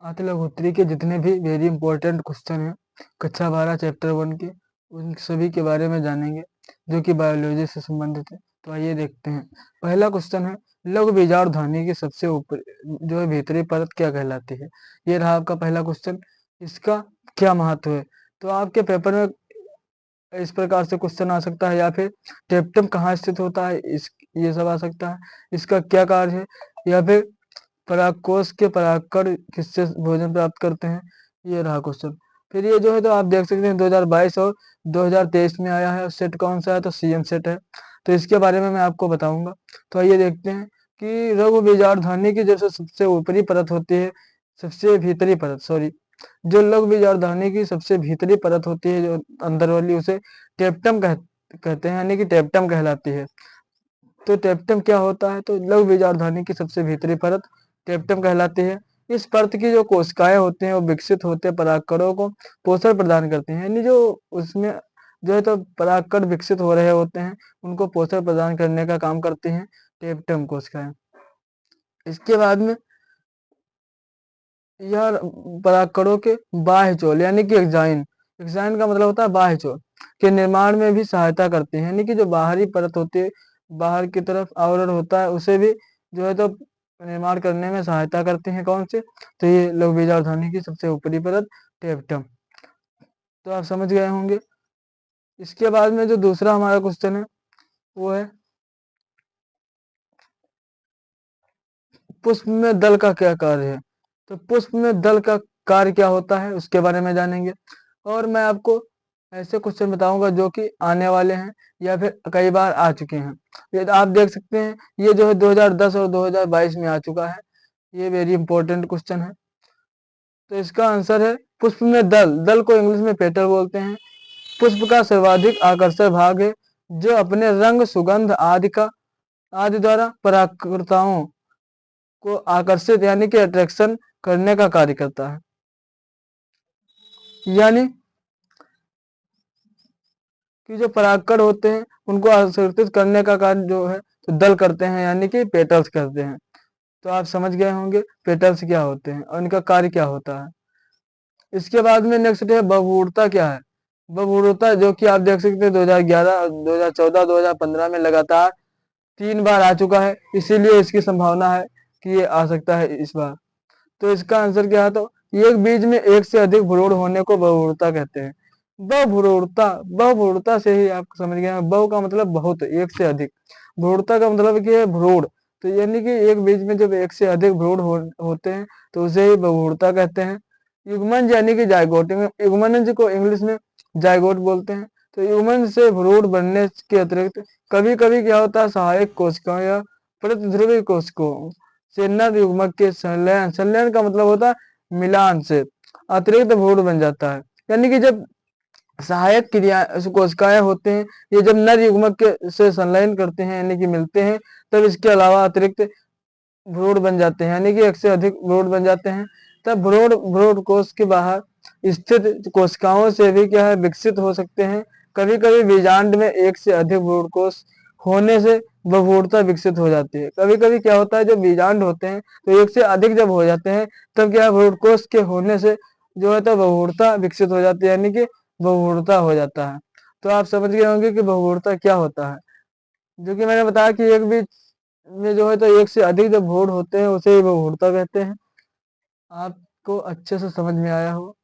आत्मलघोत्री के जितने भी वेरी इंपॉर्टेंट क्वेश्चन हैं कक्षा 12 चैप्टर 1 के, उन सभी के बारे में जानेंगे जो कि बायोलॉजी से संबंधित है। तो आइए देखते हैं। पहला क्वेश्चन है, लघु बीजाणु ध्वनि की सबसे ऊपर जो है भीतरी परत क्या कहलाती है। ये रहा आपका पहला क्वेश्चन। इसका क्या महत्व है। तो आपके पेपर में इस प्रकार से क्वेश्चन आ सकता है, या फिर टेप्टम कहाँ स्थित होता है, इस ये सब आ सकता है। इसका क्या कार्य है, या फिर परागकोश के परागकण किससे भोजन प्राप्त करते हैं। ये रहा क्वेश्चन। फिर ये जो है तो आप देख सकते हैं 2022 और 2023 में आया है। सेट कौन सा है, तो सीएम सेट है। तो इसके बारे में मैं आपको बताऊंगा। तो आइए देखते हैं कि लघु बीजाणुधानी की जैसे सबसे ऊपरी परत होती है, सबसे भीतरी परत, सॉरी, जो लघु बीजाणुधानी की सबसे भीतरी परत होती है जो अंदर वाली, उसे टेप्टम कहते हैं, यानी कि टेप्टम कहलाती है। तो टेप्टम क्या होता है, तो लघु बीजाणुधानी की सबसे भीतरी परत टेप्टम कहलाती है। इस परत की जो कोशिकाएं होते हैं वो विकसित होते परागकणों को पोषण प्रदान करती हैं, यानी जो उसमें जो है तो परागकण विकसित हो रहे होते हैं उनको पोषण प्रदान करने का काम करती हैं टेप्टम कोशिकाएं। इसके बाद में यह परागकणों के बाह्य चोल यानी कि एक्साइन, एक्साइन का मतलब होता है बाह्य चोल के निर्माण में भी सहायता करते हैं, यानी कि जो बाहरी परत होती है, बाहर की तरफ आवरण होता है, उसे भी जो है तो निर्माण करने में सहायता करते हैं। कौन से, तो ये लघु बीजाणुधानी की सबसे ऊपरी परत टेप्टम। तो आप समझ गए होंगे। इसके बाद में जो दूसरा हमारा क्वेश्चन है वो है, पुष्प में दल का क्या कार्य है। तो पुष्प में दल का कार्य क्या होता है उसके बारे में जानेंगे। और मैं आपको ऐसे क्वेश्चन बताऊंगा जो कि आने वाले हैं या फिर कई बार आ चुके हैं। ये आप देख सकते हैं, ये जो है 2010 और 2022 में आ चुका है। ये वेरी इंपॉर्टेंट क्वेश्चन है। तो इसका आंसर है, पुष्प में दल, दल को इंग्लिश में पेटल बोलते हैं, पुष्प का सर्वाधिक आकर्षक भाग है जो अपने रंग, सुगंध आदि द्वारा परागकर्ताओं को आकर्षित यानी कि अट्रैक्शन करने का कार्य करता है। यानी कि जो परागकण होते हैं उनको आकर्षित करने का कार्य जो है तो दल करते हैं, यानी कि पेटल्स करते हैं। तो आप समझ गए होंगे पेटल्स क्या होते हैं और इनका कार्य क्या होता है। इसके बाद में नेक्स्ट है बभूरता क्या है। बभूरता जो कि आप देख सकते हैं 2011, 2014, 2015 में लगातार 3 बार आ चुका है, इसीलिए इसकी संभावना है कि ये आ सकता है इस बार। तो इसका आंसर क्या है, तो एक बीज में एक से अधिक भ्रूण होने को बहुरूणता कहते हैं। बहुभ्रूणता, बहुभ्रूणता से ही आप समझ गए हैं। बहु का मतलब बहुत, एक से अधिक, भ्रूणता का मतलब कि है भ्रूण। तो यानी कि एक बीज में जब एक से अधिक भ्रूण होते हैं तो उसे ही बहुभ्रूणता कहते हैं। युग्मन यानी कि जायगोट, युग्मनज को इंग्लिश में जायगोट बोलते हैं। तो युग्मन से भ्रूण बनने के अतिरिक्त कभी कभी क्या होता है, सहायक कोशिकाओं या प्रतिध्रुवी कोशिकाओं से नर युग्मक के संलयन, संलयन का मतलब होता है मिलान से अतिरिक्त भ्रूण बन जाता है। यानी कि जब सहायक क्रिया कोशिकाएं होते हैं, ये जब नर युग्मक के से संलयन करते हैं यानी कि मिलते हैं, तब इसके अलावा अतिरिक्त भ्रूण बन जाते हैं, यानी कि एक से अधिक भ्रूण बन जाते हैं। तब भ्रूण भ्रूण कोश के बाहर स्थित कोशिकाओं से भी क्या है विकसित हो सकते हैं। कभी कभी बीजांड में एक से अधिक भ्रूण कोश होने से बहुभ्रूणता विकसित हो जाती है। कभी कभी क्या होता है, जब बीजांड होते हैं तो एक से अधिक जब हो जाते हैं तब क्या है भ्रूण कोश के होने से जो है तो बहुभ्रूणता विकसित हो जाती है, यानी कि बहुभ्रूणता हो जाता है। तो आप समझ गए होंगे कि बहुभ्रूणता क्या होता है। जो कि मैंने बताया कि एक बीज में जो है तो एक से अधिक जब भ्रूण होते हैं उसे ही बहुभ्रूणता कहते हैं। आपको अच्छे से समझ में आया हो।